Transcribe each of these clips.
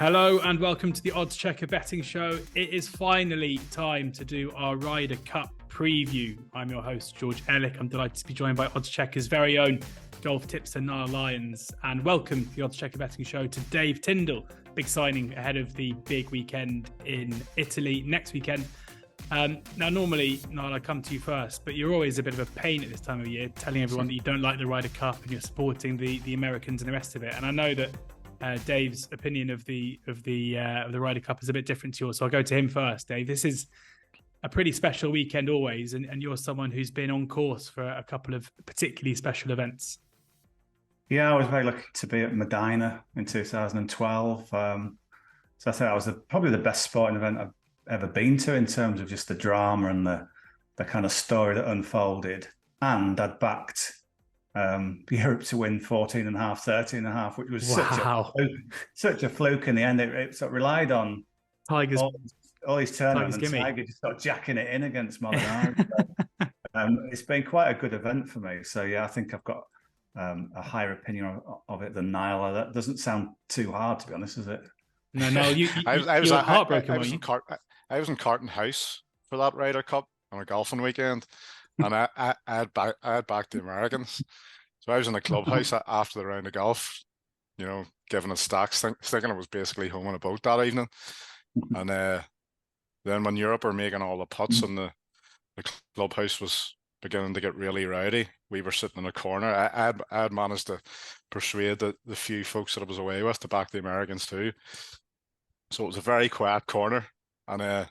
Hello and welcome to the Oddschecker betting show. It is finally time to do our Ryder Cup preview. I'm your host, George Elek. I'm delighted to be joined by Oddschecker's very own golf tipster, Niall Lyons. And welcome to the Oddschecker betting show to Dave Tindall. Big signing ahead of the big weekend in Italy next weekend. Now, normally, Niall, I come to you first, but you're always a bit of a pain at this time of year, telling everyone that you don't like the Ryder Cup and you're supporting the Americans and the rest of it. And I know that Dave's opinion of the Ryder Cup is a bit different to yours, so I'll go to him first. Dave, this is a pretty special weekend always, and you're someone who's been on course for a couple of particularly special events. Yeah, I was very lucky to be at Medinah in 2012. So I think that was probably the best sporting event I've ever been to in terms of just the drama and the kind of story that unfolded. And I'd backed Europe to win 14.5, 13.5, which was such a fluke in the end. It sort of relied on Tigers, all these tournaments, and Tiger just sort of jacking it in against Molinari. It's been quite a good event for me. So yeah, I think I've got a higher opinion of it than Niall. That doesn't sound too hard, to be honest, is it? No, you were heartbroken. I was in Carton House for that Ryder Cup on a golfing weekend, and I had backed the Americans. So I was in the clubhouse after the round of golf, giving a stacks, thinking it was basically home on a boat that evening. And then when Europe were making all the putts and the clubhouse was beginning to get really rowdy, we were sitting in a corner. I had managed to persuade the few folks that I was away with to back the Americans too. So it was a very quiet corner. And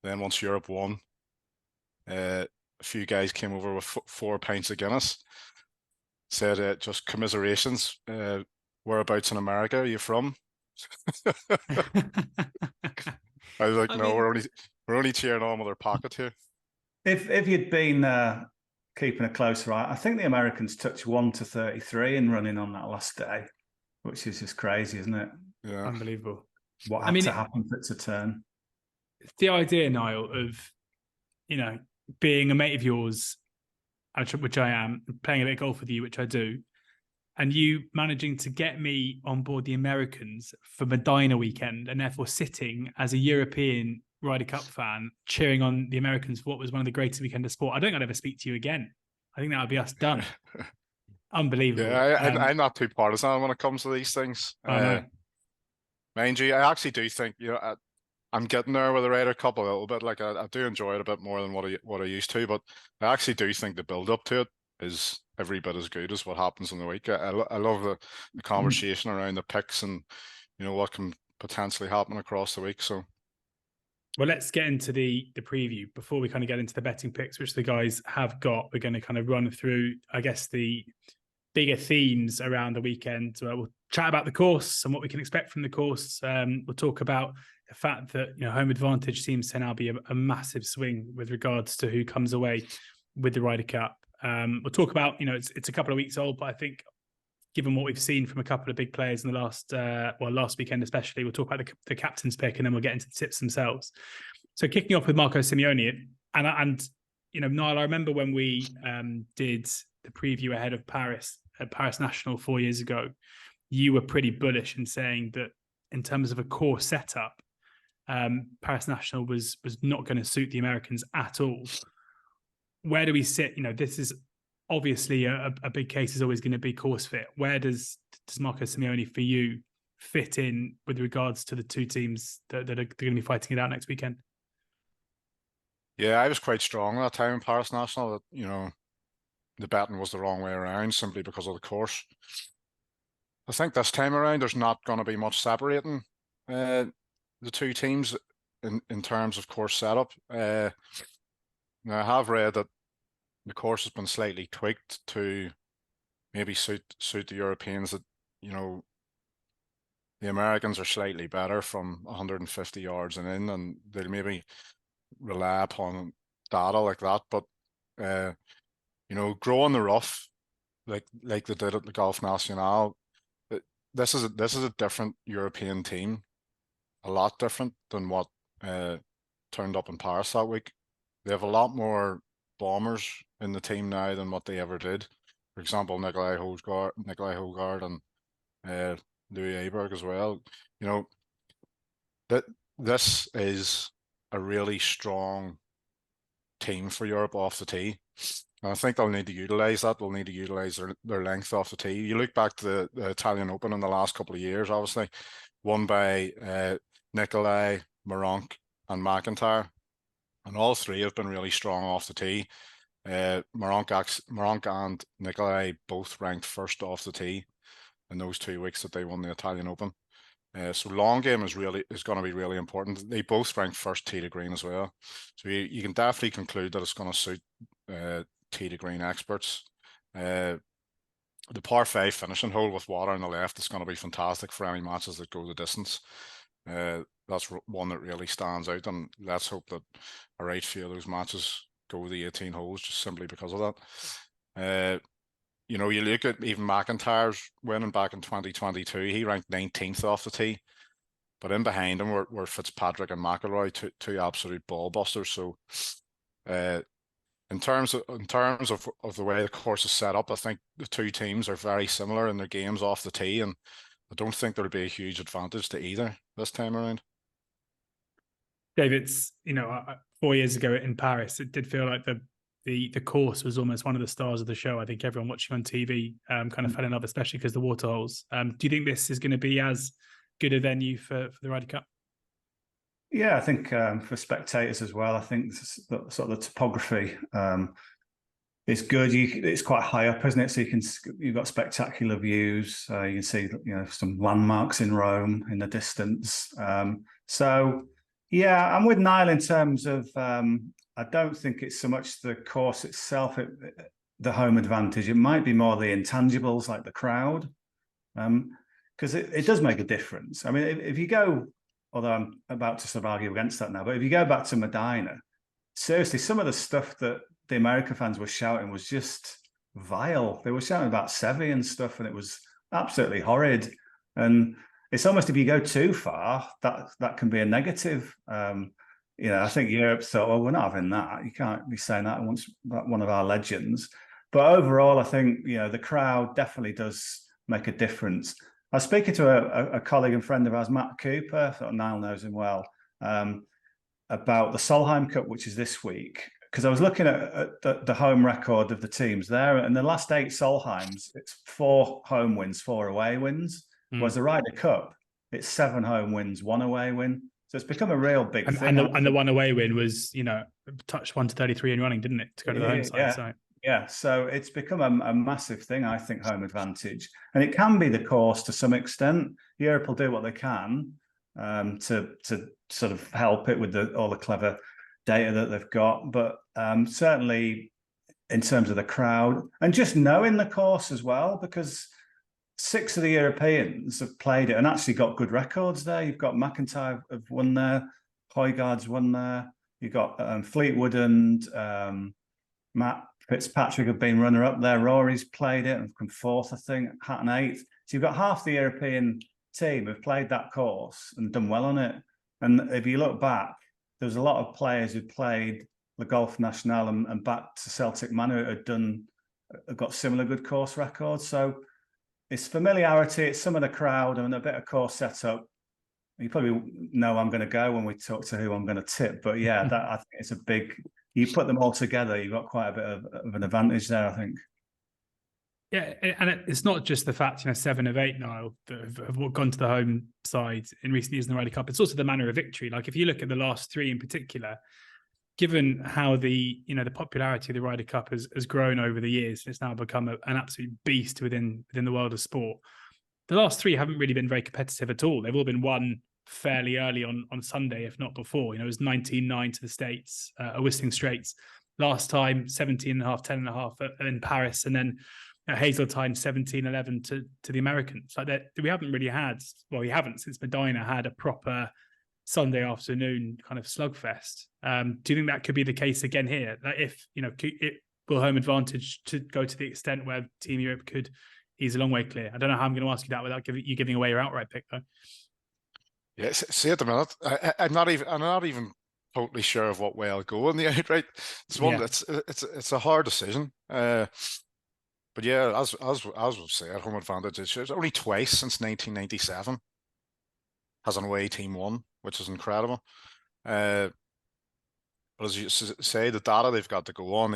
then once Europe won, a few guys came over with 4 pints of Guinness, said, just commiserations, whereabouts in America are you from? I was like, we're only cheering on with our pocket here. If you'd been keeping a closer eye, I think the Americans touched 1 to 33 in running on that last day, which is just crazy, isn't it? Yeah, unbelievable. What had to happen for it to turn? The idea, Niall, of being a mate of yours, which I am, playing a bit of golf with you, which I do, and you managing to get me on board the Americans for Medinah weekend, and therefore sitting as a European Ryder Cup fan, cheering on the Americans for what was one of the greatest weekend of sport. I don't think I'd ever speak to you again. I think that would be us done. Unbelievable. Yeah, I'm not too partisan when it comes to these things. Mind you, I actually do think, I'm getting there with the Ryder Cup a little bit. Like I do enjoy it a bit more than what I used to, but I actually do think the build up to it is every bit as good as what happens in the week. I love the conversation around the picks and what can potentially happen across the week. So, well, let's get into the preview before we kind of get into the betting picks, which the guys have got. We're going to kind of run through, I guess, the bigger themes around the weekend. We'll chat about the course and what we can expect from the course. We'll talk about the fact that home advantage seems to now be a massive swing with regards to who comes away with the Ryder Cup. We'll talk about it's a couple of weeks old, but I think given what we've seen from a couple of big players in the last weekend especially, we'll talk about the captain's pick, and then we'll get into the tips themselves. So kicking off with Marco Simone, and Niall, I remember when we did the preview ahead of Paris at Paris National 4 years ago, you were pretty bullish in saying that in terms of a core setup, Paris National was not going to suit the Americans at all. Where do we sit? This is obviously a big case is always going to be course fit. Where does Marco Simone for you fit in with regards to the two teams that are going to be fighting it out next weekend? Yeah, I was quite strong at that time in Paris National that, the betting was the wrong way around simply because of the course. I think this time around there's not going to be much separating the two teams in terms of course setup. Now I have read that the course has been slightly tweaked to maybe suit the Europeans. That the Americans are slightly better from 150 yards and in, and they'll maybe rely upon data like that. But grow on the rough like they did at the Golf National. This is a different European team, a lot different than what turned up in Paris that week. They have a lot more bombers in the team now than what they ever did. For example, Nicolai Hojgaard and Louis Aberg as well. that this is a really strong team for Europe off the tee. And I think they'll need to utilise that. They'll need to utilise their length off the tee. You look back to the Italian Open in the last couple of years, obviously, won by Nicolai, Meronk, and McIntyre. And all three have been really strong off the tee. Meronk and Nicolai both ranked first off the tee in those 2 weeks that they won the Italian Open. So long game is going to be really important. They both ranked first tee to green as well. So you can definitely conclude that it's going to suit tee to green experts. The par 5 finishing hole with water on the left is going to be fantastic for any matches that go the distance. That's one that really stands out, and let's hope that a right few of those matches go the 18 holes just simply because of that. You know, you look at even McIntyre's winning back in 2022, he ranked 19th off the tee, but in behind him were Fitzpatrick and McIlroy, two absolute ball busters. So in terms of the way the course is set up, I think the two teams are very similar in their games off the tee, and I don't think there'll be a huge advantage to either this time around. Dave, it's, you know, 4 years ago in Paris, it did feel like the course was almost one of the stars of the show. I think everyone watching on TV kind of fell in love, especially because the water holes. Do you think this is going to be as good a venue for the Ryder Cup? Yeah, I think for spectators as well, I think sort of the topography is good. It's quite high up, isn't it? So you've got spectacular views. You can see, you know, some landmarks in Rome in the distance. So yeah, I'm with Niall in terms of I don't think it's so much the course itself, the home advantage. It might be more the intangibles like the crowd, because it does make a difference. I mean, if you go, although I'm about to sort of argue against that now, but if you go back to Medinah, seriously, some of the stuff that the American fans were shouting was just vile. They were shouting about Seve and stuff, and it was absolutely horrid. And it's almost, if you go too far, that can be a negative. You know, I think Europe thought, well, we're not having that. You can't be saying that once one of our legends. But overall, I think, you know, the crowd definitely does make a difference. I was speaking to a colleague and friend of ours, Matt Cooper, sort of Niall knows him well, about the Solheim Cup, which is this week. Because I was looking at the home record of the teams there, and the last 8 Solheims, it's 4 home wins, 4 away wins. Whereas the Ryder Cup, it's 7 home wins, 1 away win. So it's become a real big thing. And the 1 away win was, you know, touched 1 to 33 in running, didn't it, to go to the home side? Yeah. So. Yeah, so it's become a massive thing, I think, home advantage. And it can be the course to some extent. Europe will do what they can to sort of help it with all the clever data that they've got. But certainly in terms of the crowd and just knowing the course as well, because 6 of the Europeans have played it and actually got good records there. You've got McIntyre have won there, Højgaard's won there. You've got Fleetwood and Matt Fitzpatrick have been runner-up there. Rory's played it and come 4th, I think, Hatton 8th. So you've got half the European team have played that course and done well on it. And if you look back, there was a lot of players who played the Golf National and back to Celtic Manor have got similar good course records. So it's familiarity, it's some of the crowd and a bit of course setup. You probably know I'm going to go when we talk to who I'm going to tip. But yeah, I think it's a big... You put them all together, you've got quite a bit of an advantage there, I think. Yeah, and it's not just the fact, you know, 7 of 8 now that have gone to the home side in recent years in the Ryder Cup. It's also the manner of victory. Like if you look at the last 3 in particular, given how the popularity of the Ryder Cup has grown over the years, it's now become an absolute beast within the world of sport. The last 3 haven't really been very competitive at all. They've all been won fairly early on Sunday, if not before. You know, it was 19-9 to the States, Whistling Straits. Last time, 17.5, 10.5 in Paris, and then at Hazeltine, 17-11 to the Americans. Like that, we haven't since Medinah had a proper Sunday afternoon kind of slugfest. Do you think that could be the case again here? That if, you know, it will home advantage to go to the extent where Team Europe could ease a long way clear? I don't know how I'm going to ask you that without giving away your outright pick, though. Yeah, see at the minute, I'm not even totally sure of what way I'll go in the outright. It's one it's a hard decision. But yeah, as we've said, home advantage is only twice since 1997. has an away team won, which is incredible. But as you say, the data they've got to go on,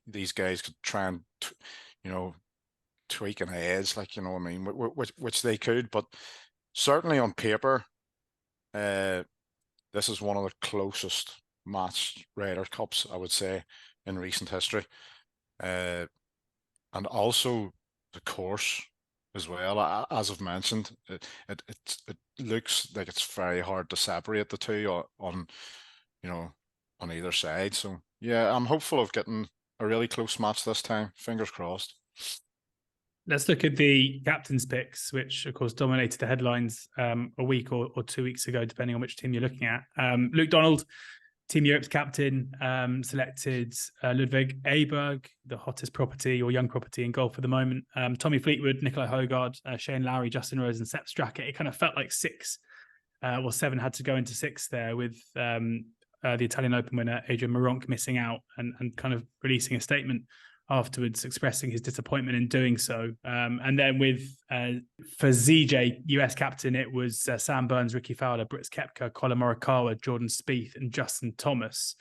these guys could try and, tweak an edge, like, what I mean, which they could, but certainly on paper, this is one of the closest matched Ryder Cups, I would say, in recent history. And also the course as well, as I've mentioned, it looks like it's very hard to separate the two on either side. So yeah, I'm hopeful of getting a really close match this time. Fingers crossed. Let's look at the captain's picks, which of course dominated the headlines a week or 2 weeks ago, depending on which team you're looking at. Luke Donald, Team Europe's captain, selected Ludwig Aberg, the hottest property or young property in golf at the moment. Tommy Fleetwood, Nicolai Højgaard, Shane Lowry, Justin Rose, and Sepp Straka. It kind of felt like 6 or 7 had to go into 6 there, with the Italian Open winner Adrian Meronk missing out and kind of releasing a statement afterwards expressing his disappointment in doing so. And then for ZJ, US captain, it was Sam Burns, Ricky Fowler, Brits Koepka, Colin Morikawa, Jordan Spieth, and Justin Thomas.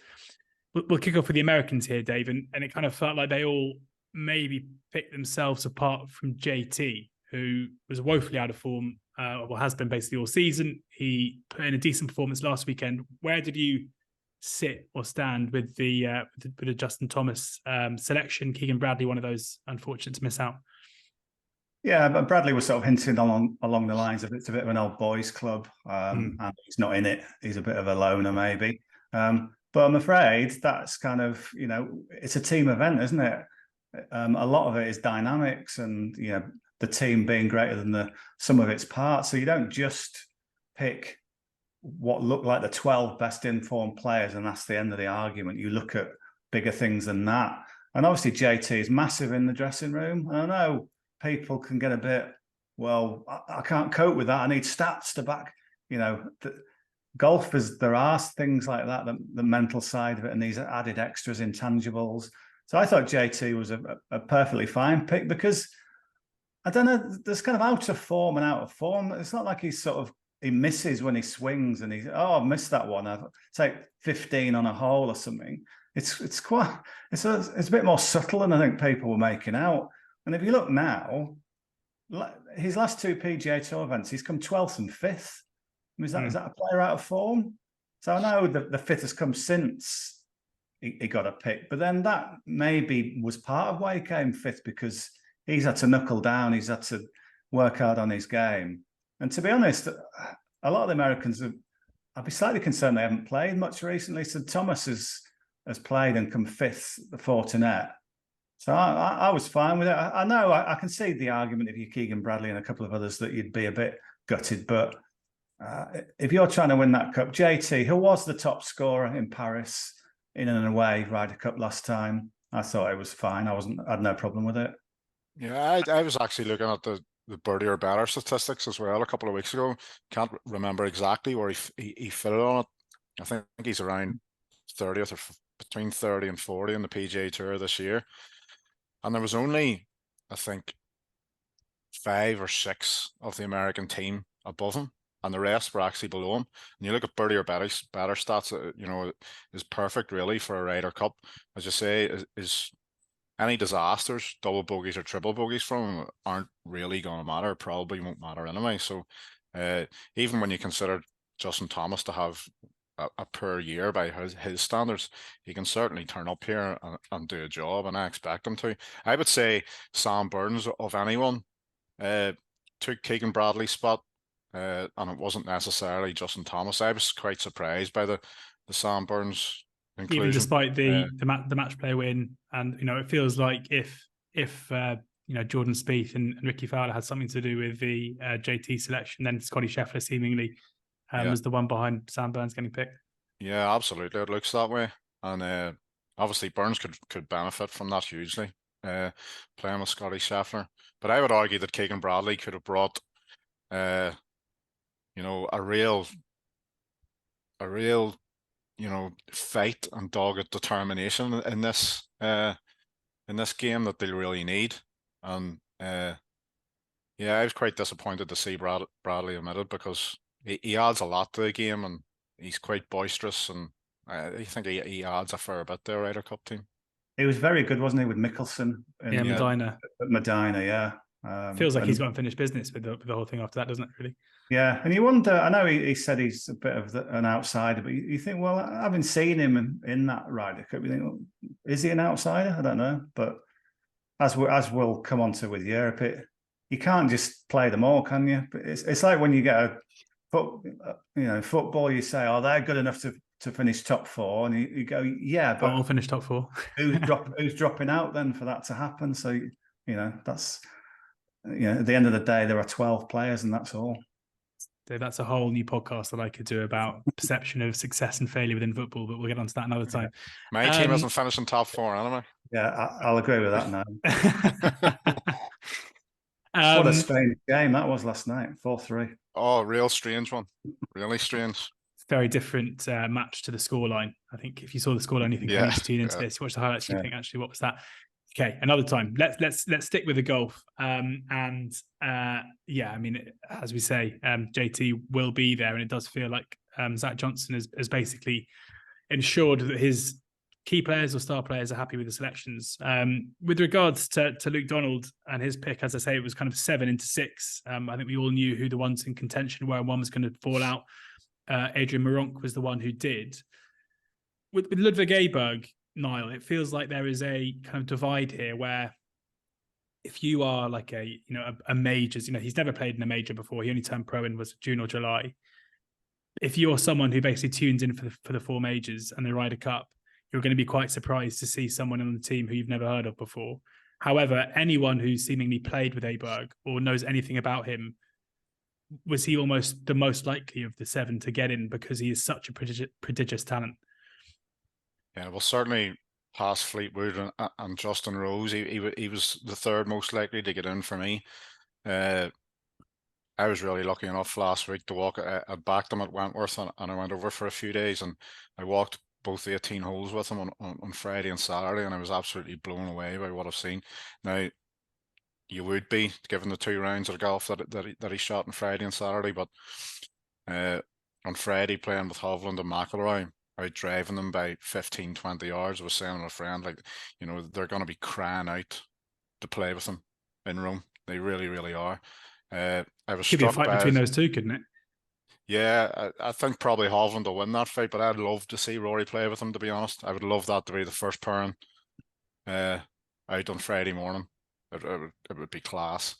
We'll kick off with the Americans here, Dave, and it kind of felt like they all maybe picked themselves apart from JT, who was woefully out of form, has been basically all season. He put in a decent performance last weekend. Where did you sit or stand with the Justin Thomas selection? Keegan Bradley, one of those unfortunate to miss out. Yeah, but Bradley was sort of hinting along the lines of it's a bit of an old boys club, and he's not in it. He's a bit of a loner, maybe. But I'm afraid that's kind of, it's a team event, isn't it? A lot of it is dynamics and, the team being greater than the sum of its parts. So you don't just pick what look like the 12 best informed players and that's the end of the argument. You look at bigger things than that. And obviously JT is massive in the dressing room. And I know people can get a bit, well, I can't cope with that. I need stats to back, golf is, there are things like that, the mental side of it and these added extras, intangibles. So I thought JT was a perfectly fine pick because, I don't know, there's kind of out of form and out of form. It's not like he misses when he swings and I missed that one. It's like 15 on a hole or something. It's a bit more subtle than I think people were making out. And if you look now, his last 2 PGA Tour events, he's come 12th and 5th. Is that a player out of form? So I know the 5th has come since he got a pick, but then that maybe was part of why he came 5th, because he's had to knuckle down, he's had to work hard on his game. And to be honest, a lot of the Americans, I'd be slightly concerned they haven't played much recently. So Thomas has played and come 5th, the Fortinet. So I was fine with it. I know I can see the argument if you're Keegan Bradley and a couple of others that you'd be a bit gutted. But if you're trying to win that cup, JT, who was the top scorer in Paris in and away Ryder Cup last time, I thought it was fine. I had no problem with it. Yeah, I was actually looking at the birdie or better statistics as well a couple of weeks ago. Can't remember exactly where he fitted on it. I think he's around 30th or between 30 and 40 in the PGA Tour this year. And there was only, I think, 5 or 6 of the American team above him, and the rest were actually below him. And you look at birdie or better stats, is perfect really for a Ryder Cup. As you say, is any disasters, double bogeys or triple bogeys from him aren't really going to matter. Probably won't matter anyway. So even when you consider Justin Thomas to have a poor year by his standards, he can certainly turn up here and do a job, and I expect him to. I would say Sam Burns, of anyone, took Keegan Bradley's spot, and it wasn't necessarily Justin Thomas. I was quite surprised by the Sam Burns inclusion. Even despite the match play win, and it feels like if Jordan Spieth and Ricky Fowler had something to do with the JT selection, then Scotty Scheffler seemingly was the one behind Sam Burns getting picked. Yeah, absolutely. It looks that way, and obviously Burns could benefit from that hugely, playing with Scotty Scheffler. But I would argue that Keegan Bradley could have brought, a real fight and dogged determination in this game that they'll really need. And I was quite disappointed to see Bradley omitted, because he adds a lot to the game, and he's quite boisterous, and I think he adds a fair bit to the Ryder Cup team. He was very good, wasn't he, with Mickelson? Yeah, Medinah. At Medinah, yeah. Feels like he's got unfinished business with the whole thing after that, doesn't it, really? Yeah, and you wonder, I know he said he's a bit of an outsider, but you think, well, having seen him in that Ryder Cup, you think, well, is he an outsider? I don't know. But as we'll come on to with Europe, you can't just play them all, can you? But it's like when you get football, you say, oh, they're good enough to finish top four, and you go, yeah, but I'll finish top four. who's dropping out then for that to happen? So that's at the end of the day, there are 12 players, and that's all. Dave, that's a whole new podcast that I could do about perception of success and failure within football, but we'll get onto that another time. My team hasn't finished in top four, anyway. Yeah, I'll agree with that now. What a strange game that was last night, 4-3. Oh, real strange one. Really strange. Very different match to the scoreline. I think if you saw the scoreline, you think, I need to tune into this. You watch the highlights, you think, actually, what was that? Okay, another time. Let's stick with the golf. I mean, as we say, JT will be there, and it does feel like Zach Johnson has basically ensured that his key players or star players are happy with the selections. With regards to Luke Donald and his pick, as I say, it was kind of 7 into 6. I think we all knew who the ones in contention were, and one was going to fall out. Adrian Meronk was the one who did. With Ludwig Aberg, Niall, it feels like there is a kind of divide here where if you are like a majors, he's never played in a major before. He only turned pro in was June or July. If you're someone who basically tunes in for the 4 majors and the Ryder Cup, you're going to be quite surprised to see someone on the team who you've never heard of before. However, anyone who's seemingly played with Aberg or knows anything about him, was he almost the most likely of the 7 to get in because he is such a prodigious talent? Yeah, well, certainly past Fleetwood and Justin Rose, he was the 3rd most likely to get in for me. I was really lucky enough last week to walk. I backed him at Wentworth, and I went over for a few days, and I walked both the 18 holes with him on Friday and Saturday, and I was absolutely blown away by what I've seen. Now, you would be, given the 2 rounds of golf that he shot on Friday and Saturday, but on Friday playing with Hovland and McIlroy, out driving them by 15-20 yards. I was saying to a friend, they're going to be crying out to play with them in Rome. They really, really are. I was could be a fight between those two, couldn't it? Yeah, I think probably Hovland will win that fight, but I'd love to see Rory play with him, to be honest. I would love that to be the first pairing out on Friday morning. It would be class.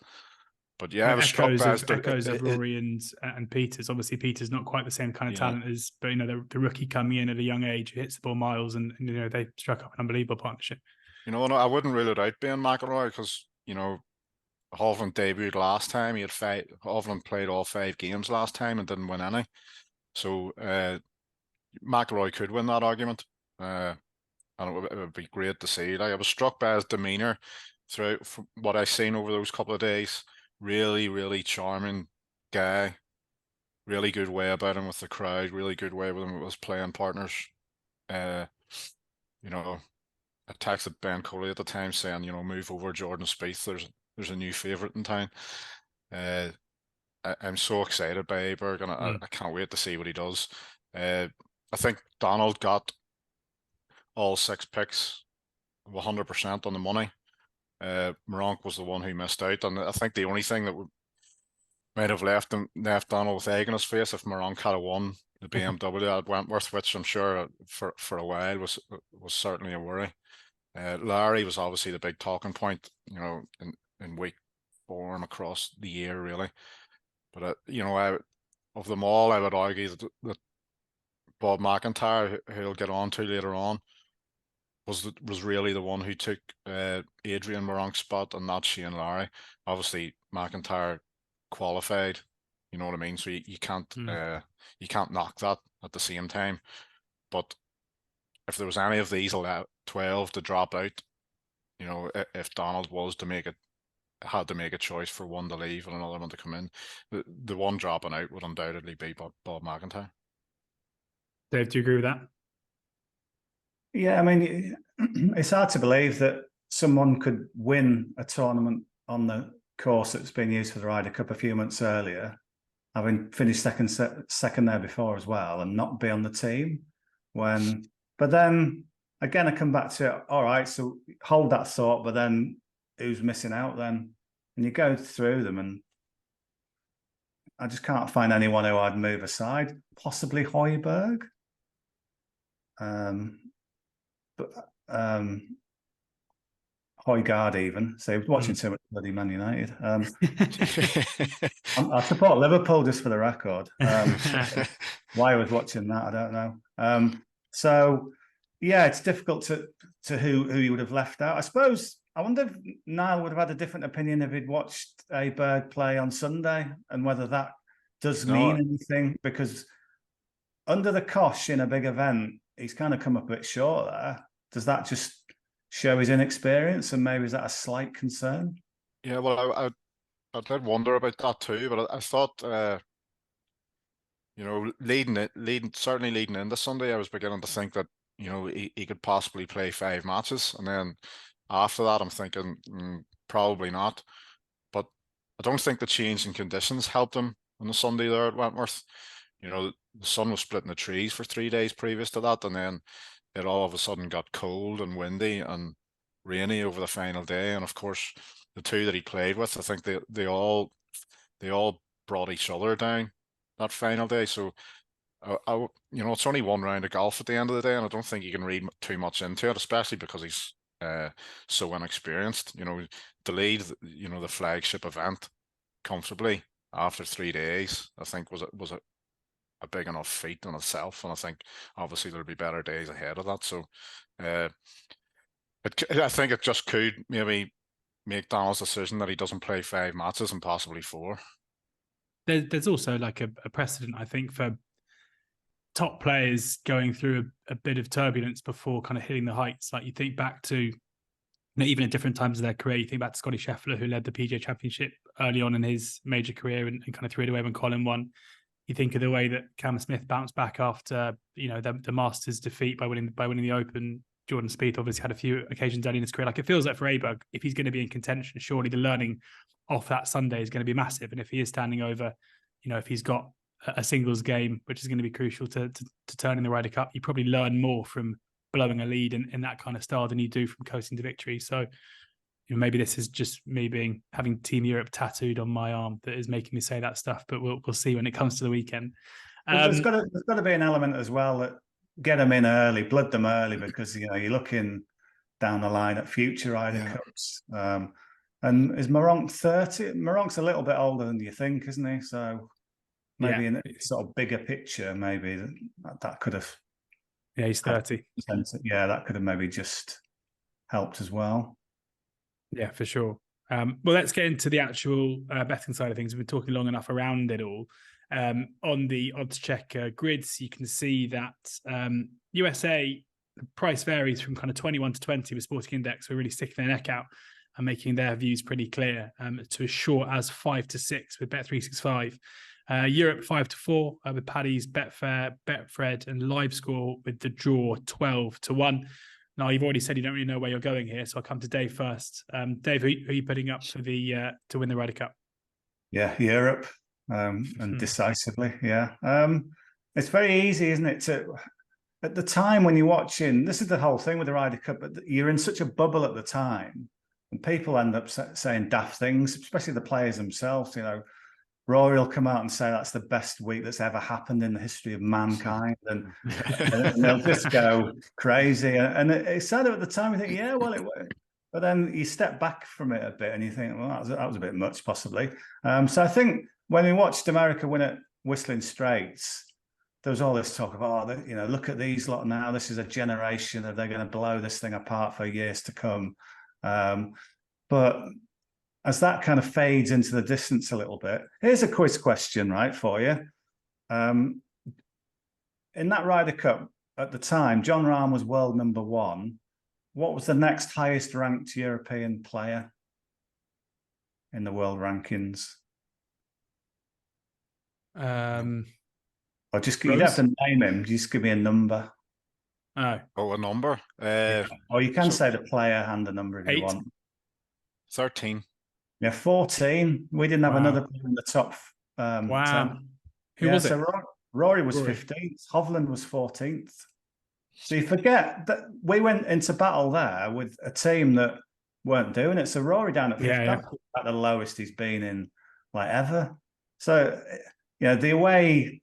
But yeah, I was struck by echoes of Rory and Peters. Obviously, Peters not quite the same kind of talent as, but the rookie coming in at a young age who hits the ball miles, and they struck up an unbelievable partnership. I wouldn't rule it out being McIlroy because Hovland debuted last time. Hovland played all 5 games last time and didn't win any. So McIlroy could win that argument, and it would be great to see. I was struck by his demeanour throughout what I've seen over those couple of days. Really, really charming guy. Really good way about him with the crowd. Really good way with him with his playing partners. I texted Ben Coley at the time saying, move over Jordan Spieth. There's a new favourite in town. I'm so excited by Aberg, and I can't wait to see what he does. I think Donald got all 6 picks 100% on the money. Meronk was the one who missed out, and I think the only thing that might have left Donald with egg in his face if Meronk had won the BMW at Wentworth, which I'm sure for a while was certainly a worry. Larry was obviously the big talking point, in weak form across the year, really. But of them all, I would argue that Bob McIntyre, who he'll get on to later on, was really the one who took Adrian Meronk's spot, and not Shane Lowry. Obviously, McIntyre qualified, you know what I mean. So you can't knock that at the same time. But if there was any of these 12 to drop out, if Donald was had to make a choice for one to leave and another one to come in, the one dropping out would undoubtedly be Bob McIntyre. Dave, do you agree with that? Yeah, I mean, it's hard to believe that someone could win a tournament on the course that's been used for the Ryder Cup a few months earlier having finished second there before as well, and not be on the team but then again, I come back to, all right, so hold that thought, but then who's missing out then? And you go through them, and I just can't find anyone who I'd move aside. Possibly Højbjerg. Højgaard even. So watching too much bloody Man United. I support Liverpool, just for the record. Why I was watching that, I don't know. So yeah, it's difficult to who you would have left out. I suppose, I wonder if Niall would have had a different opinion if he'd watched Højbjerg play on Sunday, and whether that does mean anything, because under the cosh in a big event, he's kind of come up a bit short there. Does that just show his inexperience, and maybe is that a slight concern? Yeah, well, I did wonder about that too, but I thought, you know, certainly leading into Sunday, I was beginning to think that, you know, he could possibly play 5 matches, and then after that, I'm thinking probably not. But I don't think the change in conditions helped him on the Sunday there at Wentworth. You know, the sun was splitting the trees for 3 days previous to that, and then it all of a sudden got cold and windy and rainy over the final day. And of course, the 2 that he played with, I think they all brought each other down that final day. So you know, it's only 1 round of golf at the end of the day, and I don't think you can read too much into it, especially because he's so inexperienced. You know, to lead, you know, the flagship event comfortably after 3 days, I think was a big enough feat in itself, and I think obviously there'll be better days ahead of that. So I think it just could maybe make Donald's decision that he doesn't play 5 matches and possibly 4. There's also like a precedent, I think, for top players going through a bit of turbulence before kind of hitting the heights. Like, you think back to, you know, even at different times of their career, you think back to Scotty Scheffler, who led the PGA Championship early on in his major career and kind of threw it away when Colin won. You think of the way that Cam Smith bounced back after, you know, the Masters defeat by winning the Open. Jordan Spieth obviously had a few occasions early in his career. Like, it feels like for Højbjerg, if he's going to be in contention, surely the learning off that Sunday is going to be massive. And if he is standing over, you know, if he's got a singles game, which is going to be crucial to turning the Ryder Cup, you probably learn more from blowing a lead in that kind of style than you do from coasting to victory. So, you know, maybe this is just me having Team Europe tattooed on my arm that is making me say that stuff, but we'll see when it comes to the weekend. There's got to be an element as well that get them in early, blood them early, because, you know, you're looking down the line at future Ryder Cups. And is Meronk 30? Meronk's a little bit older than you think, isn't he? So maybe in a sort of bigger picture, maybe that could have. Yeah, he's 30. Yeah, that could have maybe just helped as well. Yeah, for sure. Well, let's get into the actual betting side of things. We've been talking long enough around it all. On the oddschecker grids, you can see that USA, the price varies from kind of 21 to 20 with Sporting Index. We're really sticking their neck out and making their views pretty clear, to as short as 5 to 6 with Bet365. Europe 5 to 4 with Paddy's, Betfair, Betfred, and LiveScore with the draw 12 to 1. Now, you've already said you don't really know where you're going here, so I'll come to Dave first. Dave, who are you putting up for to win the Ryder Cup? Yeah, Europe, and decisively. Yeah, it's very easy, isn't it? At the time when you're watching, this is the whole thing with the Ryder Cup. But you're in such a bubble at the time, and people end up saying daft things, especially the players themselves. You know, Rory will come out and say that's the best week that's ever happened in the history of mankind, and they'll just go crazy. And it's sad at the time. You think, yeah, well, but then you step back from it a bit and you think, well, that was a bit much, possibly. So I think when we watched America win at Whistling Straits, there was all this talk of, oh, you know, look at these lot now. This is a generation that they're going to blow this thing apart for years to come. But as that kind of fades into the distance a little bit, here's a quiz question, right, for you. In that Ryder Cup at the time, John Rahm was world number 1. What was the next highest ranked European player in the world rankings? Or just, you don't have to name him, just give me a number. Oh, a number? Or you can say the player and the number if 8. you want. 13. Yeah, 14. We didn't have another player in the top Wow. Who Yeah, was it? so Rory was Rory. 15th, Hovland was 14th. So you forget that we went into battle there with a team that weren't doing it. So Rory down at 50th, Yeah, yeah. that's at the lowest he's been in like ever. So the away,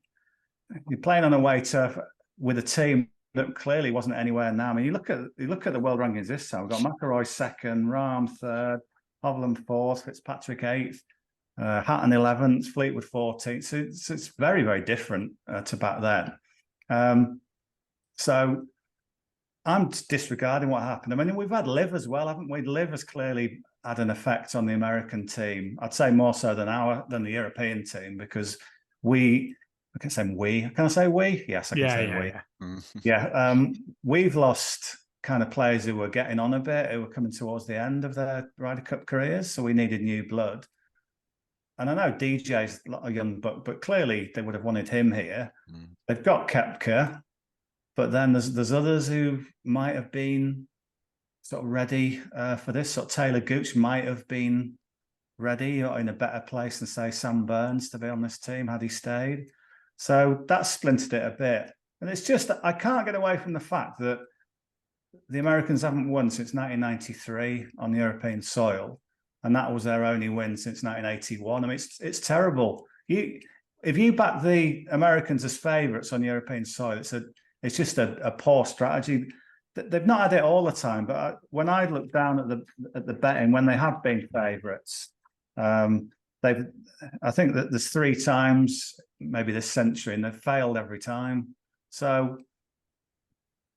you're playing on away turf with a team that clearly wasn't anywhere now. I mean, you look at the world rankings this time. We've got McIlroy second, Rahm third, Hovland fourth, Fitzpatrick eighth, Hatton 11th, Fleetwood 14th. So it's very, very different to back then. So I'm disregarding what happened. I mean, we've had Liv as well, haven't we? Liv has clearly had an effect on the American team. I'd say more so than the European team, because I can say we. Can I say we? Yes, I can say we. Yeah. We've lost kind of players who were getting on a bit, who were coming towards the end of their Ryder Cup careers. So we needed new blood. And I know DJ's a young buck, but clearly they would have wanted him here. They've got Koepka, but then there's others who might have been sort of ready for this. Sort of Taylor Gooch might have been ready or in a better place than, say, Sam Burns to be on this team had he stayed. So that splintered it a bit. And it's just that I can't get away from the fact that the Americans haven't won since 1993 on European soil. And that was their only win since 1981. I mean, it's terrible. If you back the Americans as favourites on European soil, it's just a poor strategy. They've not had it all the time, but when I look down at the betting, when they have been favourites, I think that there's 3 times maybe this century, and they've failed every time. So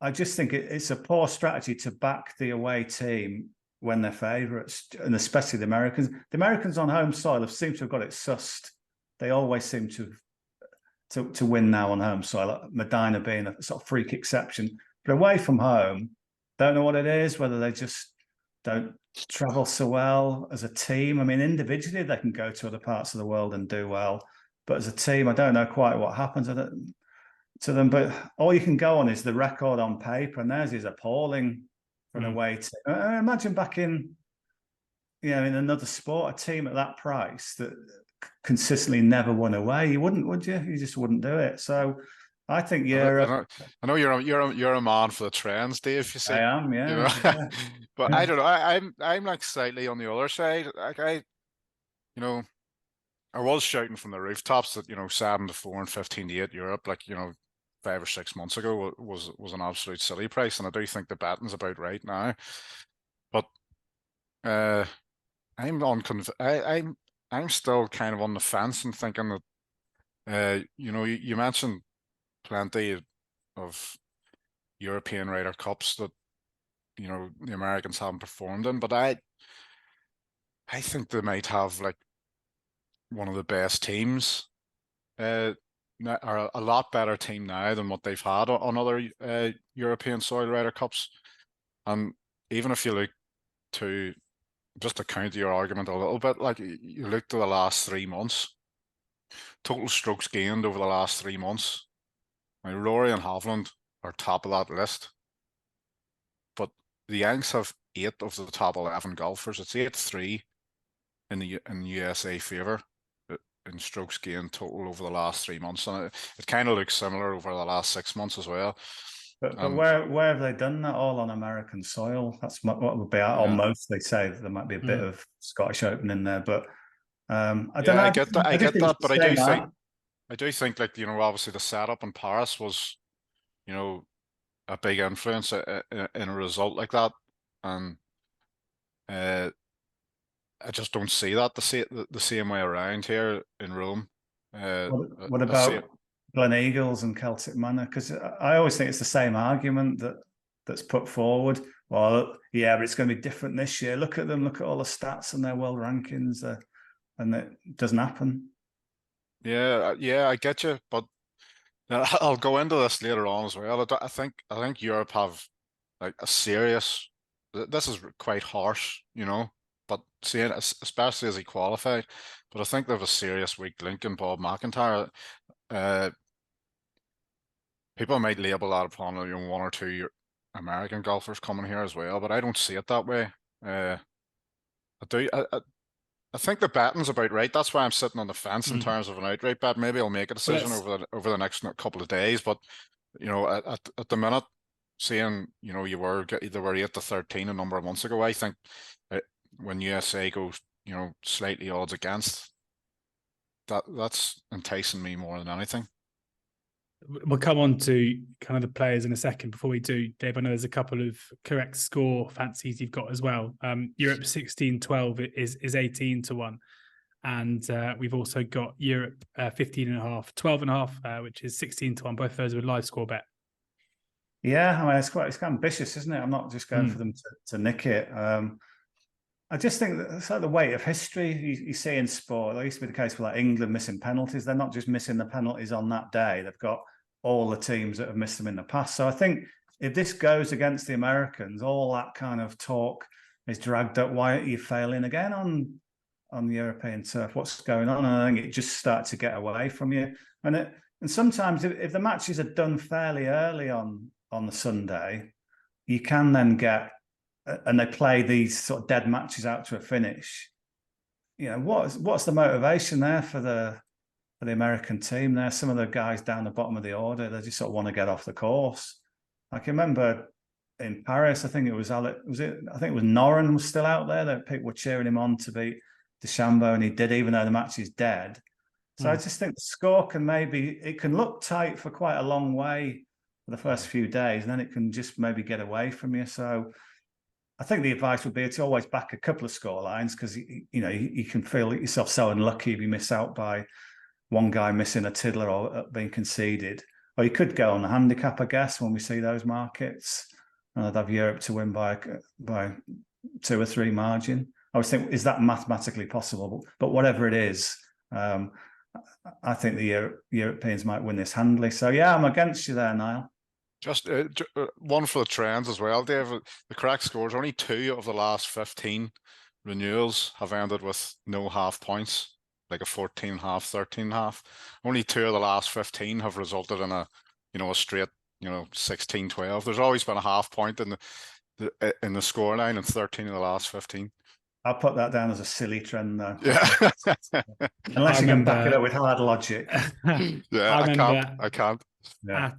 I just think it's a poor strategy to back the away team when they're favourites, and especially the Americans. The Americans on home soil seem to have got it sussed. They always seem to win now on home soil, Medinah being a sort of freak exception. But away from home, don't know what it is, whether they just don't travel so well as a team. I mean, individually, they can go to other parts of the world and do well. But as a team, I don't know quite what happens to them. But all you can go on is the record on paper, and theirs is appalling for an away team. Imagine back in another sport, a team at that price that consistently never won away. You wouldn't, would you? You just wouldn't do it. So I think Europe. I know you're a man for the trends, Dave. You see, I am, yeah. You know? Yeah. But I don't know. I'm like slightly on the other side. Like I was shouting from the rooftops that 7-4 and 15-8 Europe, 5 or 6 months ago was an absolute silly price, and I do think the betting's about right now. But I'm still kind of on the fence and thinking that you mentioned plenty of European Ryder Cups that the Americans haven't performed in, but I think they might have one of the best teams, or a lot better team now than what they've had on other European soil Ryder Cups. And even if you look to just to counter your argument a little bit, you look to the last 3 months, total strokes gained over the last 3 months. Rory and Hovland are top of that list, but the Yanks have 8 of the top 11 golfers. It's 8-3 in USA favour in strokes gained total over the last 3 months, and it kind of looks similar over the last 6 months as well. But where have they done that? All on American soil? That's what would be almost. They say there might be a bit of Scottish Open in there, but I don't know. I get that, but I do think obviously the setup in Paris was a big influence in a result like that, and I just don't see that the same way around here in Rome. What about Gleneagles and Celtic Manor? Because I always think it's the same argument that's put forward. Well, yeah, but it's going to be different this year. Look at them. Look at all the stats and their world rankings, and it doesn't happen. Yeah, I get you, but I'll go into this later on as well. I think Europe have a serious. This is quite harsh, but seeing especially as he qualified, but I think they have a serious weak link in Bob McIntyre. People might label that upon 1 or 2 American golfers coming here as well, but I don't see it that way. I I think the betting's about right. That's why I'm sitting on the fence in terms of an outright bet. Maybe I'll make a decision over the next couple of days. But at the minute, seeing you were 8-13 a number of months ago, I think when USA goes slightly odds against, that's enticing me more than anything. We'll come on to kind of the players in a second. Before we do, Dave, I know there's a couple of correct score fancies you've got as well. Europe 16-12 is 18-1. And we've also got Europe 15.5, 12.5, which is 16-1. Both of those with live score bet. Yeah, I mean, it's quite ambitious, isn't it? I'm not just going for them to nick it. I just think that it's like the weight of history you see in sport. That used to be the case for like England missing penalties. They're not just missing the penalties on that day. They've got all the teams that have missed them in the past. So I think if this goes against the Americans, all that kind of talk is dragged up. Why are you failing again on the European turf? What's going on? And I think it just starts to get away from you. And sometimes if the matches are done fairly early on the Sunday, you can then get, and they play these sort of dead matches out to a finish. What's the motivation there for the American team? There, some of the guys down the bottom of the order, they just sort of want to get off the course. I can remember in Paris, I think it was Noren was still out there. That people were cheering him on to beat DeChambeau, and he did, even though the match is dead. So I just think the score it can look tight for quite a long way for the first few days, and then it can just maybe get away from you. So I think the advice would be to always back a couple of score lines, because you can feel yourself so unlucky if you miss out by one guy missing a tiddler or being conceded. Or you could go on the handicap, I guess, when we see those markets. And I'd have Europe to win by 2 or 3 margin. I always think, is that mathematically possible? But whatever it is, I think the Europeans might win this handily. So yeah, I'm against you there, Niall. Just one for the trends as well, Dave. The correct scores, only 2 of the last 15 renewals have ended with no half points, like a 14.5, 13.5. Only 2 of the last 15 have resulted in a straight 16-12. There's always been a half point in the scoreline in 13 of the last 15. I'll put that down as a silly trend, though. Yeah. Unless you can back it up with hard logic. Yeah, I can't. Yeah.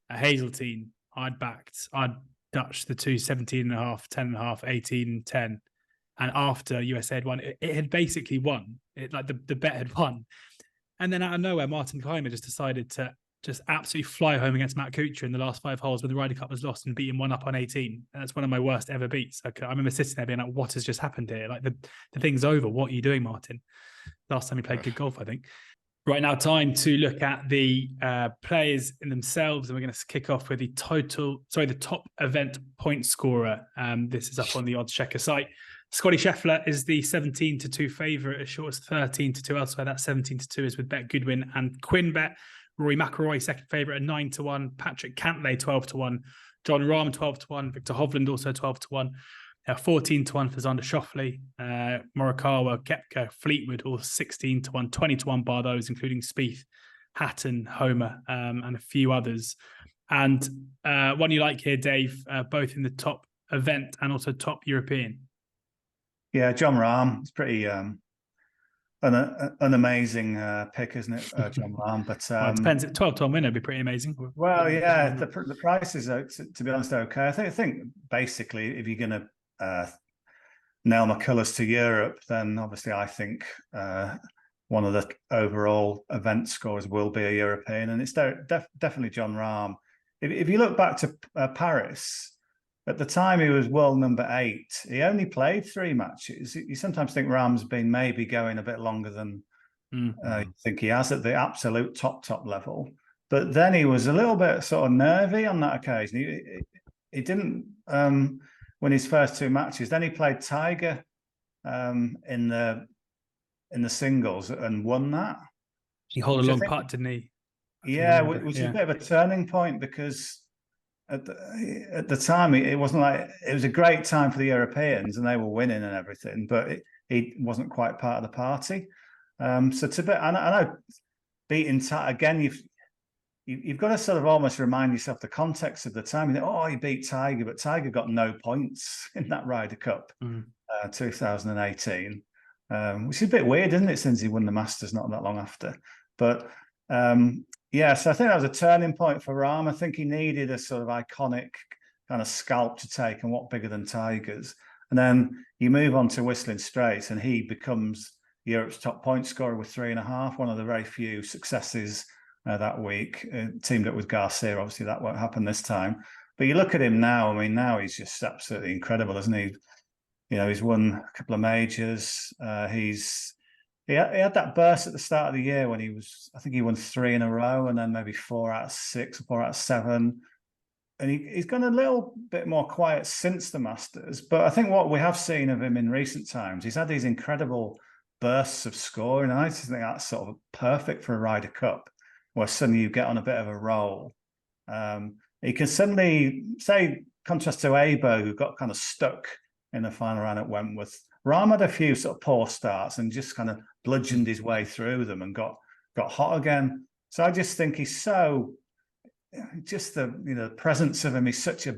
At Hazeltine, I'd Dutch the 2 17.5, 10.5, 18, 10. And after USA had won, it had basically won. The bet had won. And then out of nowhere, Martin Keimer just decided to just absolutely fly home against Matt Kuchar in the last 5 holes when the Ryder Cup was lost and beat him 1 up on 18. And that's one of my worst ever beats. I remember sitting there being like, what has just happened here? Like the thing's over. What are you doing, Martin? Last time he played good golf, I think. Right now, time to look at the players in themselves, and we're going to kick off with the top event point scorer. This is up on the oddschecker site. Scotty Scheffler is the 17-2 favourite, as short as 13-2 elsewhere. That 17-2 is with Bet Goodwin and QuinnBet. Rory McIlroy, second favourite at 9-1. Patrick Cantlay, 12-1. John Rahm, 12-1. Victor Hovland, also 12-1. 14-1 for Xander Schauffele, Morikawa, Koepka, Fleetwood, all 16-1, 20-1 bar those, including Spieth, Hatton, Homer, and a few others. And one you like here, Dave, both in the top event and also top European. Yeah, John Rahm. It's pretty an amazing pick, isn't it, John Rahm? But it depends. 12-1 winner would be pretty amazing. Well, yeah, the prices are, to be honest, okay. I think basically, if you're going to nail my colours to Europe, then obviously I think one of the overall event scores will be a European, and it's definitely John Rahm. If you look back to Paris, at the time he was world number 8, he only played 3 matches. You sometimes think Rahm's been maybe going a bit longer than you think he has at the absolute top level. But then he was a little bit sort of nervy on that occasion. He didn't win his first 2 matches. Then he played Tiger in the singles and won that. He held a long putt, didn't he? Yeah, which is a bit of a turning point, because at the time it wasn't like, it was a great time for the Europeans and they were winning and everything, but he wasn't quite part of the party. So I know beating Tiger again, you've got to sort of almost remind yourself the context of the time. You think, he beat Tiger, but Tiger got no points in that Ryder Cup. 2018, which is a bit weird, isn't it, since he won the Masters not that long after. But yeah, so I think that was a turning point for Rahm. I think he needed a sort of iconic kind of scalp to take, and what bigger than Tiger's. And then you move on to Whistling Straits, and he becomes Europe's top point scorer with 3.5, one of the very few successes that week. Teamed up with Garcia, obviously that won't happen this time. But you look at him now, I mean, now he's just absolutely incredible, isn't he? You know, he's won a couple of majors. He had that burst at the start of the year when I think he won 3 in a row, and then maybe 4 out of 6, 4 out of 7. And he's gone a little bit more quiet since the Masters. But I think what we have seen of him in recent times, he's had these incredible bursts of scoring. And I just think that's sort of perfect for a Ryder Cup, where suddenly you get on a bit of a roll. He can suddenly, say, contrast to Aberg, who got kind of stuck in the final round at Wentworth. Rahm had a few sort of poor starts and just kind of bludgeoned his way through them and got hot again. So I just think he's so, just the presence of him, he's such a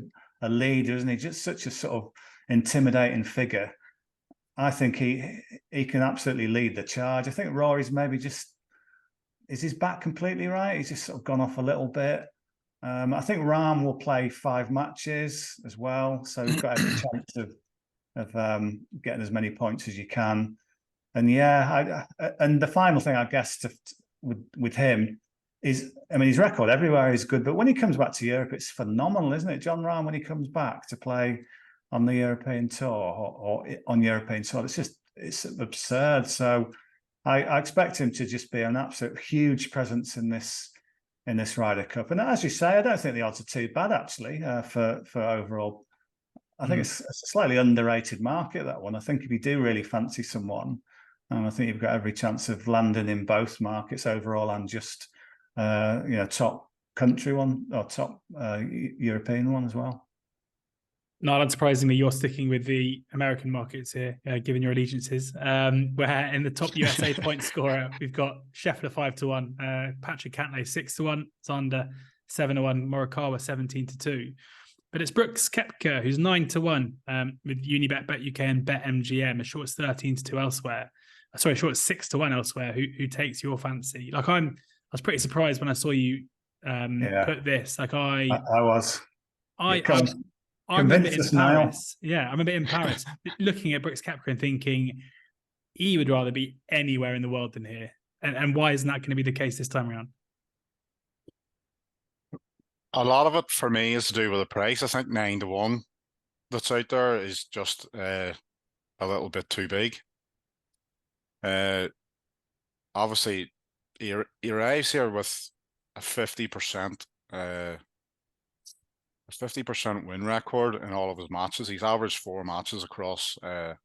leader, isn't he? Just such a sort of intimidating figure. I think he can absolutely lead the charge. I think Rory's maybe just, is his back completely right? He's just sort of gone off a little bit. I think Rahm will play 5 matches as well, so he's got every chance of getting as many points as you can. And yeah, and the final thing, I guess, with him is, I mean, his record everywhere is good, but when he comes back to Europe, it's phenomenal, isn't it? Jon Rahm, when he comes back to play on the European Tour or on European Tour, it's absurd. So I expect him to just be an absolute huge presence in this Ryder Cup. And as you say, I don't think the odds are too bad, actually, for overall. I think it's a slightly underrated market, that one. I think if you do really fancy someone, I think you've got every chance of landing in both markets overall and just top country one or top European one as well. Not unsurprisingly, you're sticking with the American markets here, given your allegiances. Where in the top USA point scorer, we've got Scheffler 5-1, Patrick Cantlay 6-1, Zander 7-1, Morikawa 17-2. But it's Brooks Koepka who's 9-1 with Unibet, BetUK, and BetMGM. A short 13-2 elsewhere. Sorry, short 6-1 elsewhere. Who takes your fancy? Like I was pretty surprised when I saw you put this. Like I was. I'm a bit in Paris. Yeah, I'm a bit in Paris, looking at Brooks Koepka and thinking he would rather be anywhere in the world than here. And why isn't that going to be the case this time around? A lot of it for me is to do with the price. I think 9-1 that's out there is just a little bit too big. Obviously, he arrives here with a 50%. A 50% win record in all of his matches. He's averaged 4 matches across the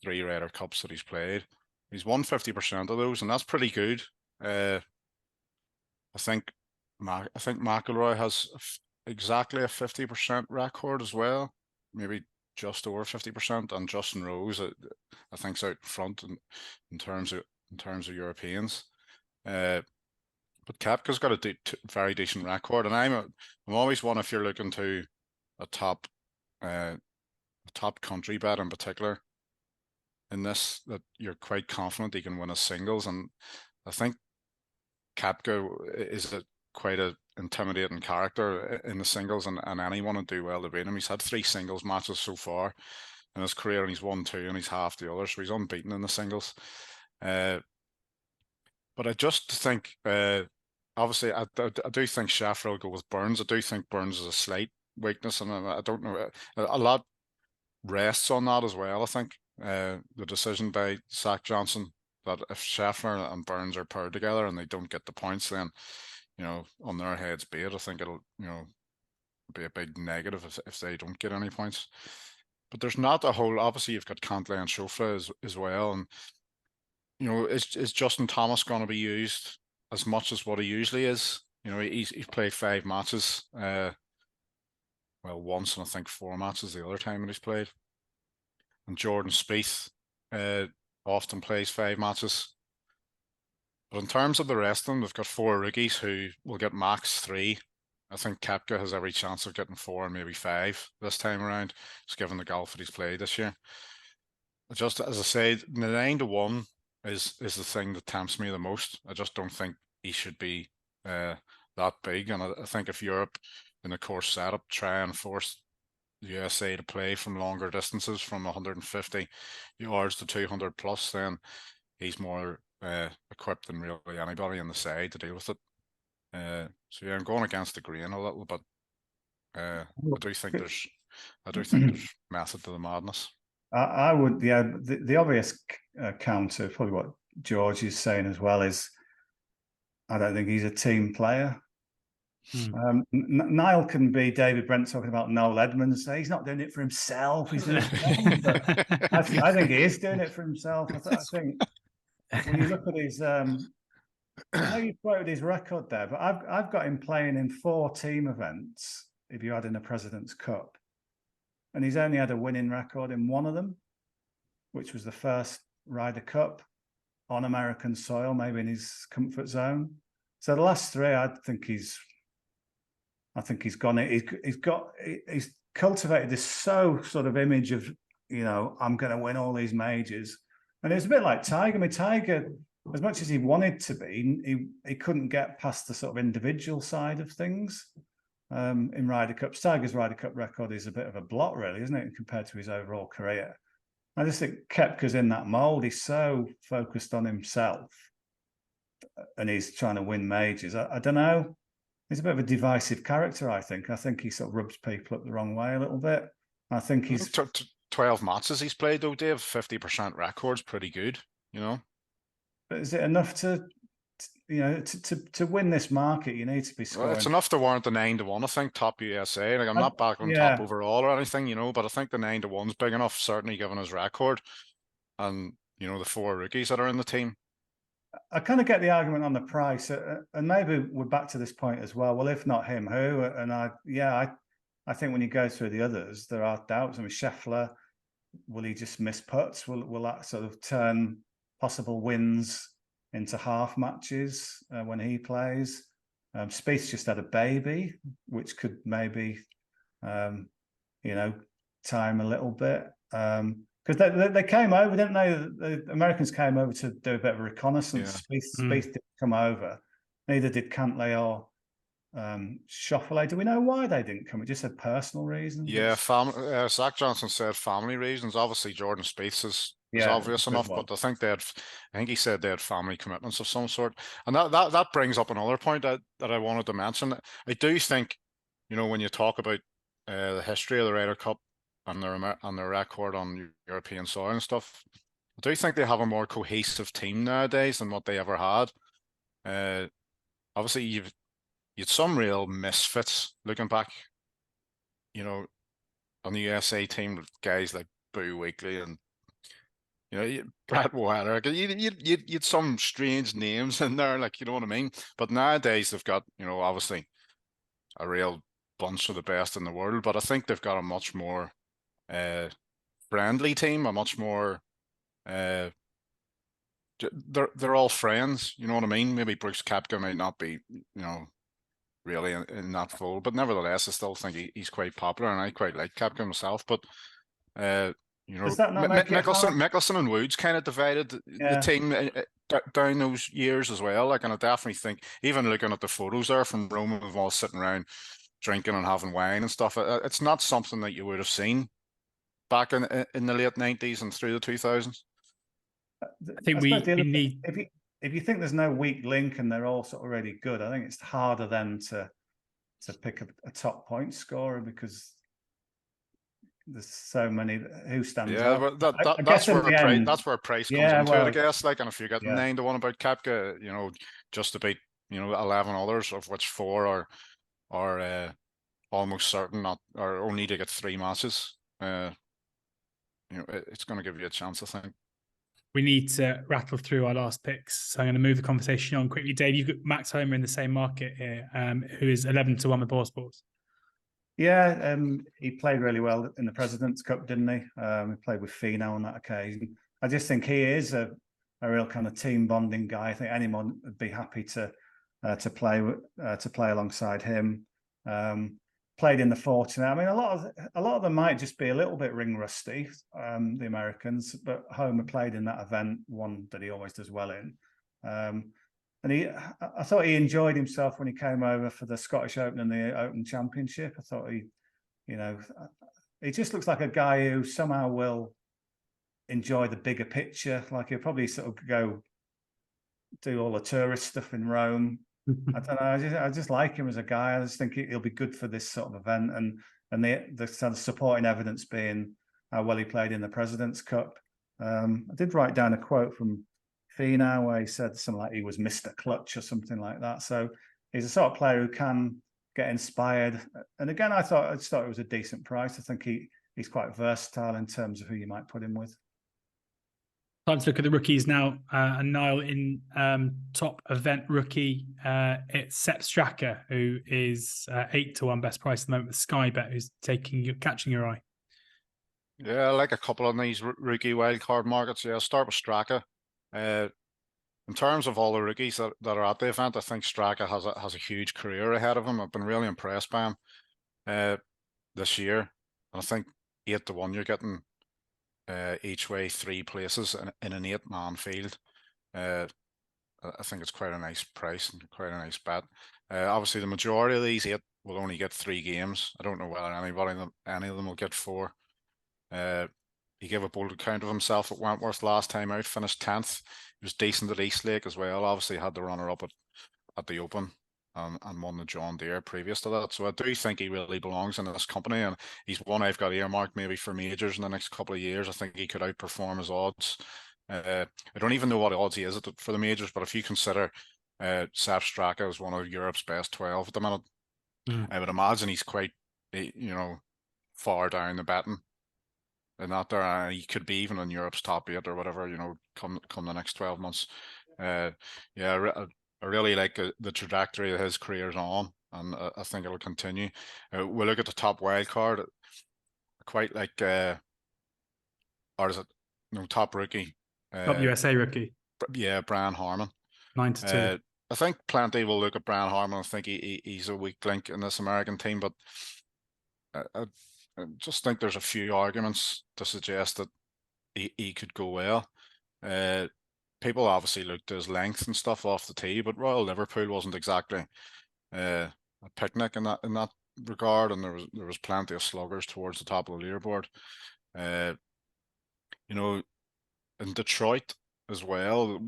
3 Ryder Cups that he's played. He's won 50% of those, and that's pretty good. I think McIlroy has exactly a 50% record as well, maybe just over 50%, and Justin Rose, I think, is out front in terms of Europeans. But Koepka's got a very decent record, and I'm always one, if you're looking to a top country bet in particular in this, that you're quite confident he can win a singles, and I think Koepka is quite a intimidating character in the singles, and anyone would do well to beat him. He's had 3 singles matches so far in his career, and he's won 2 and he's half the others, so he's unbeaten in the singles. But I just think, obviously, I do think Scheffler will go with Burns. I do think Burns is a slight weakness, and I don't know, a lot rests on that as well. I think the decision by Zach Johnson that if Scheffler and Burns are paired together and they don't get the points, then on their heads be it. I think it'll be a big negative if they don't get any points. But there's not a whole. Obviously, you've got Cantlay and Schauffele as well, and is Justin Thomas going to be used as much as what he usually is? He's played 5 matches. Once, and I think 4 matches the other time that he's played. And Jordan Spieth often plays 5 matches. But in terms of the rest of them, they've got 4 rookies who will get max 3 I think Koepka has every chance of getting 4 and maybe 5 this time around, just given the golf that he's played this year. Just as I said, the 9-1 is the thing that tempts me the most. I just don't think he should be that big, and I think if Europe in the course setup try and force the USA to play from longer distances, from 150 yards to 200 plus, then he's more equipped than really anybody on the side to deal with it. So yeah, I'm going against the grain a little, but I do think there's method to the madness. I would, yeah. The obvious counter, probably what George is saying as well, is I don't think he's a team player. Niall can be David Brent talking about Noel Edmonds. He's not doing it for himself. He's doing it for but I think he is doing it for himself. I think when you look at his, I know you quoted his record there, but I've got him playing in 4 team events. If you add in a President's Cup, and he's only had a winning record in one of them, which was the first Ryder Cup on American soil, maybe in his comfort zone. So the last 3, I think he's gone it. He's cultivated this sort of image of, I'm going to win all these majors. And it's a bit like Tiger. I mean, Tiger, as much as he wanted to be, he couldn't get past the sort of individual side of things. In Ryder Cups, Tiger's Ryder Cup record is a bit of a blot, really, isn't it, compared to his overall career? I just think Koepka's in that mold. He's so focused on himself, and he's trying to win majors. I don't know. He's a bit of a divisive character, I think. I think he sort of rubs people up the wrong way a little bit. I think he's 12 matches he's played, though, Dave. 50% record's pretty good, But is it enough to win this market? You need to be scoring. Well, it's enough to warrant the 9-1. I think top USA. Like, I'm not back on top overall or anything, but I think the 9-1's big enough, certainly given his record, and the 4 rookies that are in the team. I kind of get the argument on the price, and maybe we're back to this point as well. Well, if not him, who? And I think when you go through the others, there are doubts. I mean, Scheffler, will he just miss putts? Will that sort of turn possible wins into half matches when he plays? Spieth just had a baby, which could maybe, time a little bit. Because they came over, didn't they? The Americans came over to do a bit of a reconnaissance. Yeah. Spieth didn't come over. Neither did Cantlay or Schauffele. Do we know why they didn't come? It just said personal reasons. Yeah, Zach Johnson said family reasons. Obviously, Jordan Spieth is obvious enough, but I think he said they had family commitments of some sort. And that brings up another point that I wanted to mention. I do think, when you talk about the history of the Ryder Cup and their record on European soil and stuff, I do think they have a more cohesive team nowadays than what they ever had. Obviously, you had some real misfits looking back, on the USA team with guys like Boo Weekley and Brett Weller. You had some strange names in there, like, you know what I mean? But nowadays they've got, obviously a real bunch of the best in the world, but I think they've got a much more friendly team, a much more they're all friends, you know what I mean? Maybe Brooks Koepka might not be, really in that fold, but nevertheless I still think he's quite popular, and I quite like Koepka myself. But does that not make Mickelson and Woods kind of divided the team down those years as well. Like, and I definitely think, even looking at the photos there from Rome, of all sitting around drinking and having wine and stuff, it's not something that you would have seen back in the late 90s and through the 2000s. I think we need. If you think there's no weak link and they're all sort of really good, I think it's harder then to pick a top point scorer, because there's so many who stands out. But that's where price comes into it, I guess. Like, and if you get 9-1 about Koepka, just to beat 11 others, of which 4 are almost certain or only to get 3 matches, it's going to give you a chance, I think. We need to rattle through our last picks, so I'm going to move the conversation on quickly. Dave, you've got Max Homer in the same market here, who is 11-1 with Ball Sports. Yeah, he played really well in the President's Cup, didn't he? He played with Finau on that occasion. I just think he is a real kind of team bonding guy. I think anyone would be happy to play alongside him. Played in the Fortinet. I mean, a lot of them might just be a little bit ring rusty, the Americans, but Homer played in that event, one that he always does well in. And I thought he enjoyed himself when he came over for the Scottish Open and the Open Championship. I thought he just looks like a guy who somehow will enjoy the bigger picture. Like he'll probably sort of go do all the tourist stuff in Rome. I don't know. I just like him as a guy. I just think he'll be good for this sort of event, and the sort of supporting evidence being how well he played in the President's Cup. I did write down a quote from Finau where he said something like he was Mr. Clutch or something like that. So he's a sort of player who can get inspired. And again, I just thought it was a decent price. I think he's quite versatile in terms of who you might put him with. Time to look at the rookies now. And Niall in top event rookie, it's Sepp Straka, who is 8-1 best price at the moment with Sky Bet, who's catching your eye. Yeah, I like a couple of these rookie wildcard markets. Yeah, I'll start with Straka. In terms of all the rookies that are at the event, I think Straka has a huge career ahead of him. I've been really impressed by him this year. And I think 8-1, you're getting each way 3 places in an 8-man field. I think it's quite a nice price and quite a nice bet. Obviously, the majority of these 8 will only get 3 games. I don't know whether any of them will get 4. He gave a bold account of himself at Wentworth last time out, finished 10th. He was decent at Eastlake as well. Obviously, had the runner-up at the Open and won the John Deere previous to that. So I do think he really belongs in this company, and he's one I've got earmarked maybe for majors in the next couple of years. I think he could outperform his odds. I don't even know what odds he is for the majors, but if you consider Sepp Straka is one of Europe's best 12 at the minute, I would imagine he's quite, far down the betting. And not there, he could be even in Europe's top 8 or whatever, come the next 12 months. I really like the trajectory that his career's on, and I think it'll continue. We'll look at the top wild card. I quite like, or is it top rookie? Top USA rookie. Yeah, Brian Harman. 9-2. I think plenty will look at Brian Harman and think he's a weak link in this American team, but I just think there's a few arguments to suggest that he could go well. People obviously looked at his length and stuff off the tee, but Royal Liverpool wasn't exactly a picnic in that regard, and there was plenty of sluggers towards the top of the leaderboard. In Detroit as well,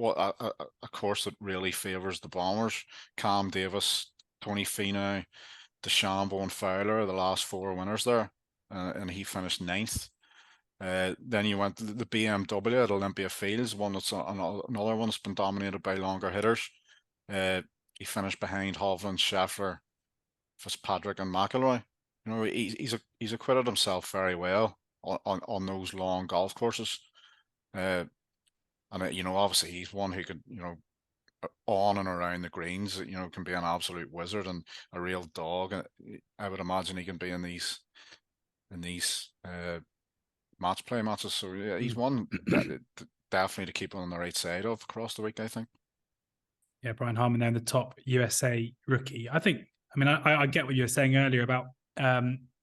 a course that really favours the Bombers. Cam Davis, Tony Finau, DeChambeau and Fowler are the last 4 winners there, and he finished 9th. Then you went to the BMW at Olympia Fields, another one that's been dominated by longer hitters. He finished behind Hovland, Scheffler, Fitzpatrick, and McIlroy. He's acquitted himself very well on those long golf courses. And obviously he's one who could, on and around the greens, can be an absolute wizard and a real dog. I would imagine he can be in these match play matches. So yeah, he's one definitely to keep on the right side of across the week, I think. Yeah, Brian Harman there, the top USA rookie. I get what you were saying earlier about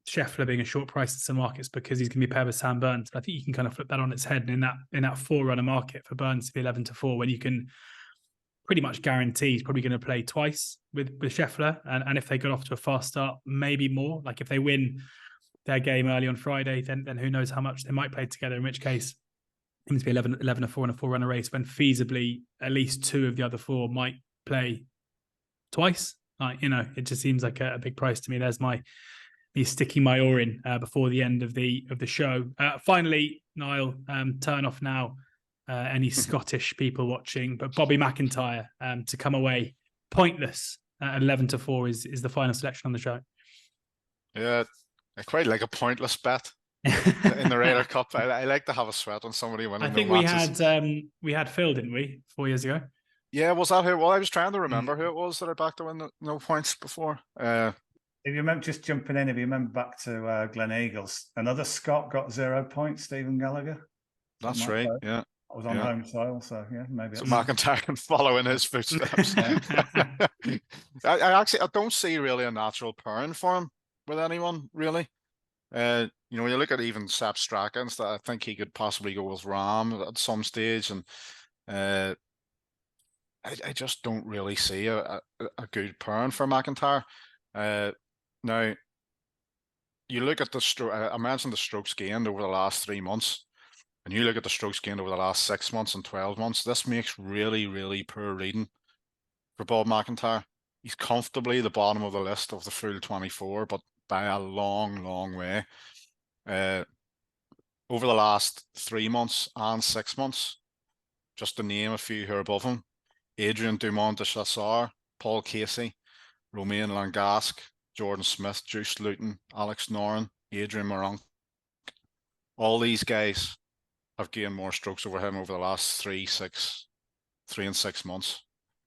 Scheffler being a short price in some markets because he's going to be paired with Sam Burns. But I think you can kind of flip that on its head. And in that 4-runner market for Burns to be 11-4, when you can pretty much guarantee he's probably going to play twice with Scheffler. And if they got off to a fast start, maybe more. Like if they win their game early on Friday, then who knows how much they might play together, in which case it must be 11-4 in a 4-runner race when feasibly at least 2 of the other 4 might play twice. It just seems like a big price to me. There's me sticking my oar in before the end of the show. Finally, Niall, turn off now any Scottish people watching, but Bobby McIntyre to come away pointless at 11-4 is the final selection on the show. Yeah, I quite like a pointless bet in the Ryder Cup. I like to have a sweat on somebody winning. I think we had Phil, didn't we, 4 years ago? Yeah, was that who? Well, I was trying to remember who it was that I backed to win no points before. If you remember, just jumping in, if you remember back to Glen Eagles, another Scot got 0 points, Stephen Gallagher. That's right. Yeah. I was on home soil, so yeah, maybe. So McIntyre can follow in his footsteps. I don't see really a natural pairing for him with anyone really. When you look at even Sepp Straka, I think he could possibly go with Rahm at some stage, and I just don't really see a good pairing for McIntyre. Now, you look at the stroke. I mentioned the strokes gained over the last 3 months, and you look at the strokes gained over the last 6 months and 12 months. This makes really, really poor reading for Bob McIntyre. He's comfortably the bottom of the list of the full 24, but by a long, long way. Over the last 3 months and 6 months, just to name a few who are above him: Adrian Dumont de Chasseur, Paul Casey, Romain Langasque, Jordan Smith, Juice Luton, Alex Noren, Adrian Moronk. All these guys have gained more strokes over him over the last 3 and 6 months,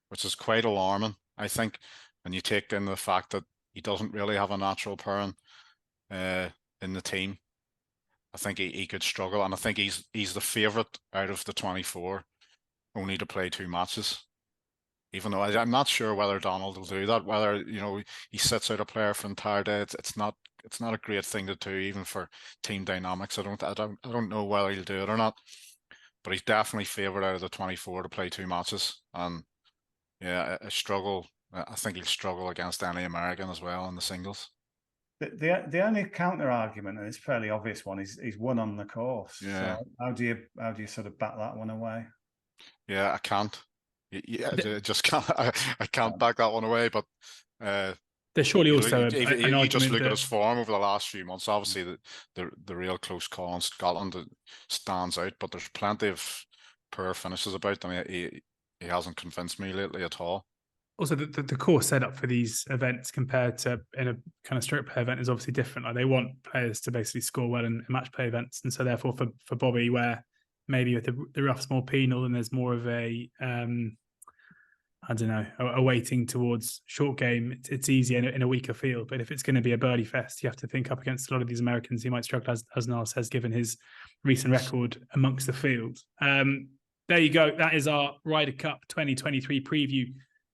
which is quite alarming, I think. And you take in the fact that he doesn't really have a natural pairing in the team. I think he could struggle, and I think he's the favourite out of the 24, only to play 2 matches. Even though I'm not sure whether Donald will do that, whether he sits out a player for an entire day. It's not a great thing to do, even for team dynamics. I don't know whether he'll do it or not, but he's definitely favoured out of the 24 to play 2 matches. And yeah, I think he'll struggle against any American as well in the singles. The only counter argument, and it's a fairly obvious one, is he's won on the course. Yeah. So how do you sort of bat that one away? Yeah, I can't. Yeah, I just can't. I can't back that one away. But there's surely also you just look at his form over the last few months. Obviously, the real close call in Scotland stands out, but there's plenty of poor finishes about. I mean, he hasn't convinced me lately at all. Also, the course setup for these events compared to in a kind of stroke play event is obviously different. Like, they want players to basically score well in match play events, and so therefore for Bobby, where maybe with the rough's more penal and there's more of a I don't know, a weighting towards short game, it's easier in a weaker field. But if it's going to be a birdie fest, you have to think up against a lot of these Americans. He might struggle, as Niall says, given his recent record amongst the field. There you go. That is our Ryder Cup 2023 preview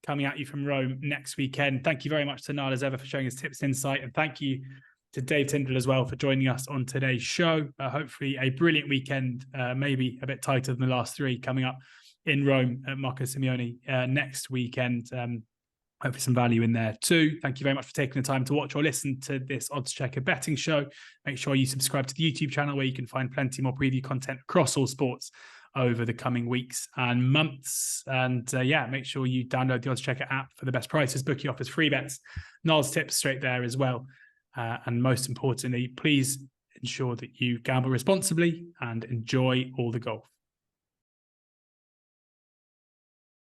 coming at you from Rome next weekend. Thank you very much to Niall, as ever, for showing his tips and insight. And thank you to Dave Tindall as well for joining us on today's show. Hopefully a brilliant weekend, maybe a bit tighter than the last 3 coming up in Rome at Marco Simone next weekend. Hopefully some value in there too. Thank you very much for taking the time to watch or listen to this oddschecker betting show. Make sure you subscribe to the YouTube channel, where you can find plenty more preview content across all sports over the coming weeks and months. And make sure you download the oddschecker app for the best prices. Bookie offers free bets, Niall's tips straight there as well. And most importantly, please ensure that you gamble responsibly and enjoy all the golf.